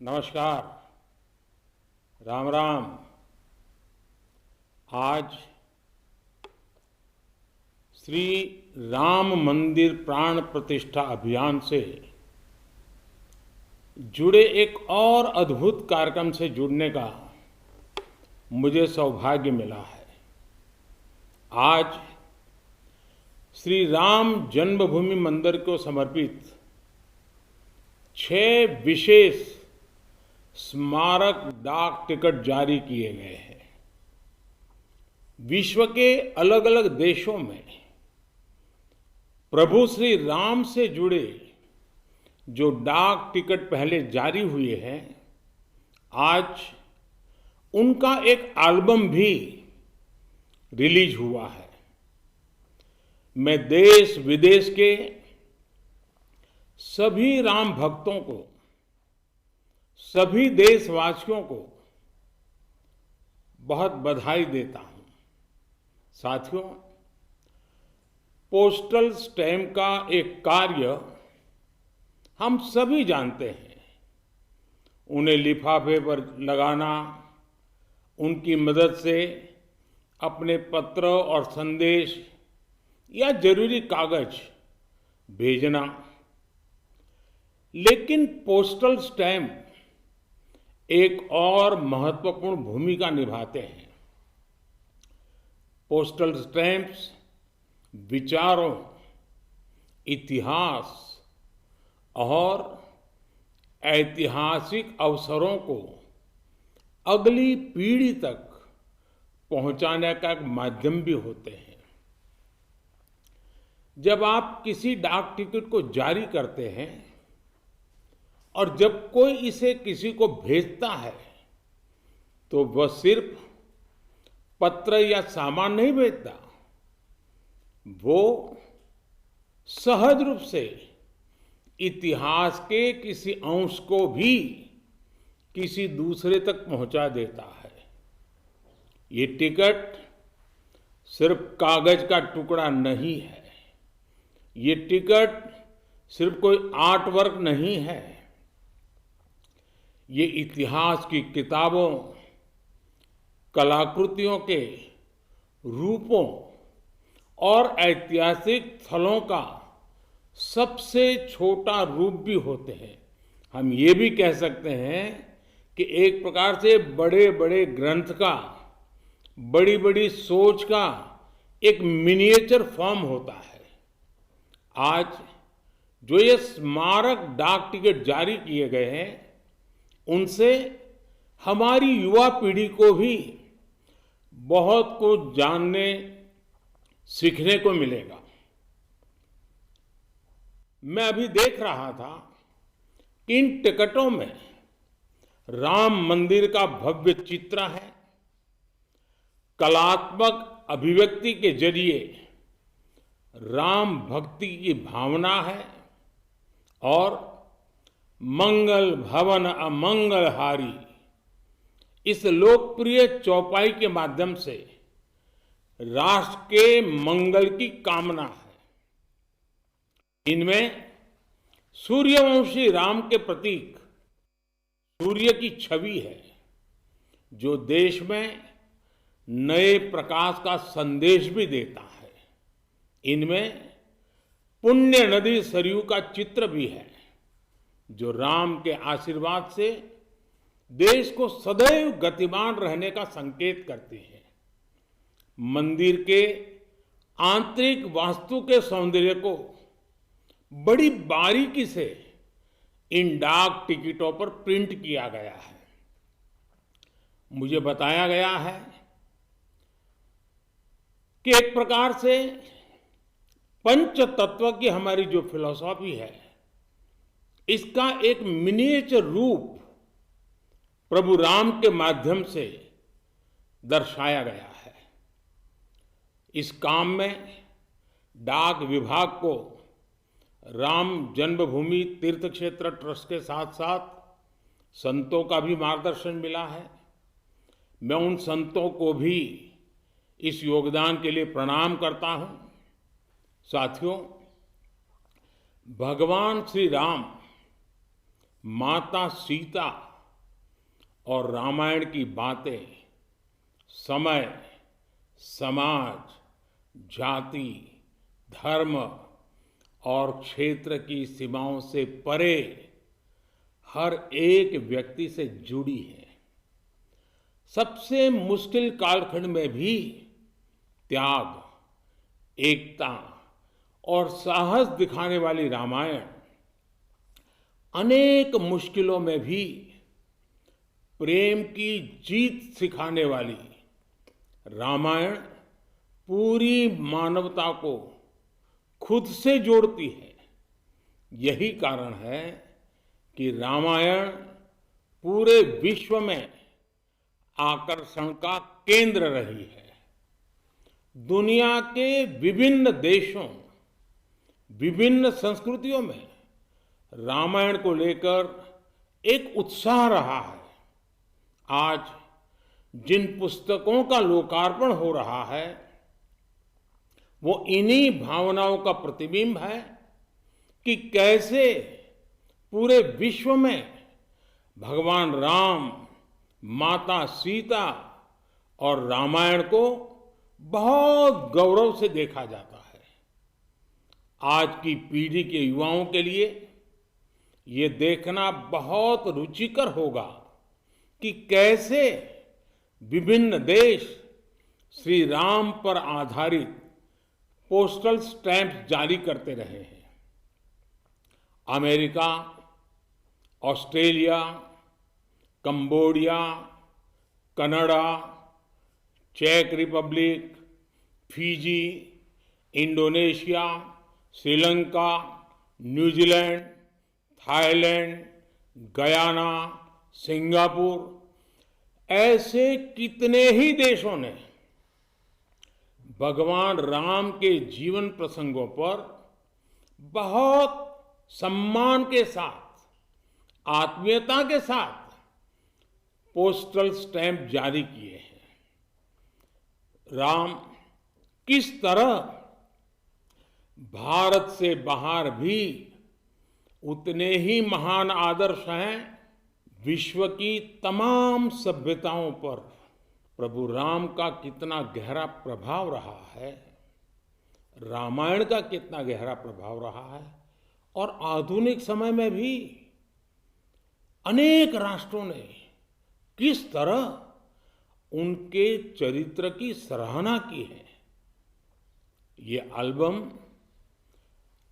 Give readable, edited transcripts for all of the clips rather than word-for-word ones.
नमस्कार। राम राम। आज श्री राम मंदिर प्राण प्रतिष्ठा अभियान से जुड़े एक और अद्भुत कार्यक्रम से जुड़ने का मुझे सौभाग्य मिला है। आज श्री राम जन्मभूमि मंदिर को समर्पित 6 विशेष स्मारक डाक टिकट जारी किए गए हैं। विश्व के अलग अलग देशों में प्रभु श्री राम से जुड़े जो डाक टिकट पहले जारी हुए हैं, आज उनका एक एल्बम भी रिलीज हुआ है। मैं देश विदेश के सभी राम भक्तों को, सभी देशवासियों को बहुत बधाई देता हूं। साथियों, पोस्टल स्टैम्प का एक कार्य हम सभी जानते हैं। उन्हें लिफाफे पर लगाना, उनकी मदद से अपने पत्र और संदेश या जरूरी कागज भेजना। लेकिन पोस्टल स्टैम्प एक और महत्वपूर्ण भूमिका निभाते हैं। पोस्टल स्टैम्प्स विचारों, इतिहास और ऐतिहासिक अवसरों को अगली पीढ़ी तक पहुंचाने का एक माध्यम भी होते हैं। जब आप किसी डाक टिकट को जारी करते हैं और जब कोई इसे किसी को भेजता है, तो वह सिर्फ पत्र या सामान नहीं भेजता, वो सहज रूप से इतिहास के किसी अंश को भी किसी दूसरे तक पहुंचा देता है। ये टिकट सिर्फ कागज का टुकड़ा नहीं है। ये टिकट सिर्फ कोई आर्ट वर्क नहीं है। ये इतिहास की किताबों, कलाकृतियों के रूपों और ऐतिहासिक स्थलों का सबसे छोटा रूप भी होते हैं। हम ये भी कह सकते हैं कि एक प्रकार से बड़े बड़े ग्रंथ का, बड़ी बड़ी सोच का एक मिनिएचर फॉर्म होता है। आज जो ये स्मारक डाक टिकट जारी किए गए हैं, उनसे हमारी युवा पीढ़ी को भी बहुत कुछ जानने, सीखने को मिलेगा। मैं अभी देख रहा था कि इन टिकटों में राम मंदिर का भव्य चित्र है। कलात्मक अभिव्यक्ति के जरिए राम भक्ति की भावना है और मंगल भवन अमंगलहारी इस लोकप्रिय चौपाई के माध्यम से राष्ट्र के मंगल की कामना है। इनमें सूर्यवंशी राम के प्रतीक सूर्य की छवि है, जो देश में नए प्रकाश का संदेश भी देता है। इनमें पुण्य नदी सरयू का चित्र भी है, जो राम के आशीर्वाद से देश को सदैव गतिमान रहने का संकेत करते हैं। मंदिर के आंतरिक वास्तु के सौंदर्य को बड़ी बारीकी से इन डाक टिकटों पर प्रिंट किया गया है। मुझे बताया गया है कि एक प्रकार से पंच तत्व की हमारी जो फिलॉसफी है, इसका एक मिनिएचर रूप प्रभु राम के माध्यम से दर्शाया गया है। इस काम में डाक विभाग को राम जन्मभूमि तीर्थ क्षेत्र ट्रस्ट के साथ साथ संतों का भी मार्गदर्शन मिला है। मैं उन संतों को भी इस योगदान के लिए प्रणाम करता हूं। साथियों, भगवान श्री राम, माता सीता और रामायण की बातें समय, समाज, जाति, धर्म और क्षेत्र की सीमाओं से परे हर एक व्यक्ति से जुड़ी है। सबसे मुश्किल कालखंड में भी त्याग, एकता और साहस दिखाने वाली रामायण अनेक मुश्किलों में भी प्रेम की जीत सिखाने वाली रामायण पूरी मानवता को खुद से जोड़ती है। यही कारण है कि रामायण पूरे विश्व में आकर्षण का केंद्र रही है। दुनिया के विभिन्न देशों, विभिन्न संस्कृतियों में रामायण को लेकर एक उत्साह रहा है। आज जिन पुस्तकों का लोकार्पण हो रहा है वो इन्हीं भावनाओं का प्रतिबिंब है कि कैसे पूरे विश्व में भगवान राम, माता सीता और रामायण को बहुत गौरव से देखा जाता है। आज की पीढ़ी के युवाओं के लिए ये देखना बहुत रुचिकर होगा कि कैसे विभिन्न देश श्री राम पर आधारित पोस्टल स्टैंप जारी करते रहे हैं। अमेरिका, ऑस्ट्रेलिया, कंबोडिया, कनाडा, चेक Republic, Fiji, Indonesia, Sri Lanka, New Zealand, Thailand, Guyana, Singapore ऐसे कितने ही देशों ने भगवान राम के जीवन प्रसंगों पर बहुत सम्मान के साथ, आत्मीयता के साथ पोस्टल स्टैंप जारी किए हैं। राम किस तरह भारत से बाहर भी उतने ही महान आदर्श हैं। विश्व की तमाम सभ्यताओं पर प्रभु राम का कितना गहरा प्रभाव रहा है, रामायण का कितना गहरा प्रभाव रहा है, और आधुनिक समय में भी अनेक राष्ट्रों ने किस तरह उनके चरित्र की सराहना की है। ये एल्बम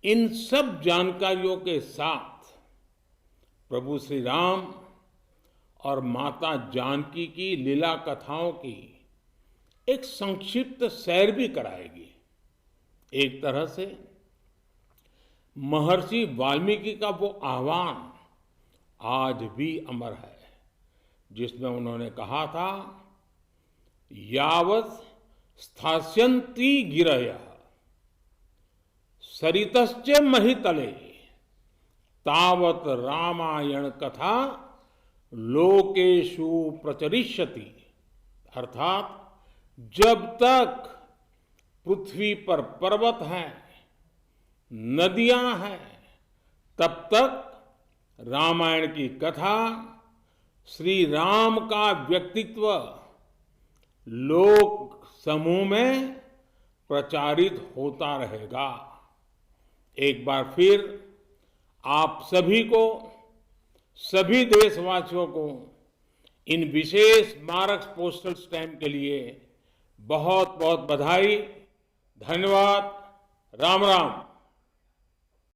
इन सब जानकारियों के साथ प्रभु श्री राम और माता जानकी की लीला कथाओं की एक संक्षिप्त सैर भी कराएगी। एक तरह से महर्षि वाल्मीकि का वो आह्वान आज भी अमर है, जिसमें उन्होंने कहा था, यावत् स्थास्यन्ति गिरयः सरितश्च महितले तावत् रामायण कथा लोकेषु प्रचरिष्यति। अर्थात जब तक पृथ्वी पर पर्वत हैं, नदियां हैं, तब तक रामायण की कथा, श्री राम का व्यक्तित्व लोक समूह में प्रचारित होता रहेगा। एक बार फिर आप सभी को, सभी देशवासियों को इन विशेष स्मारक पोस्टल स्टैंप के लिए बहुत बहुत बधाई। धन्यवाद। राम राम।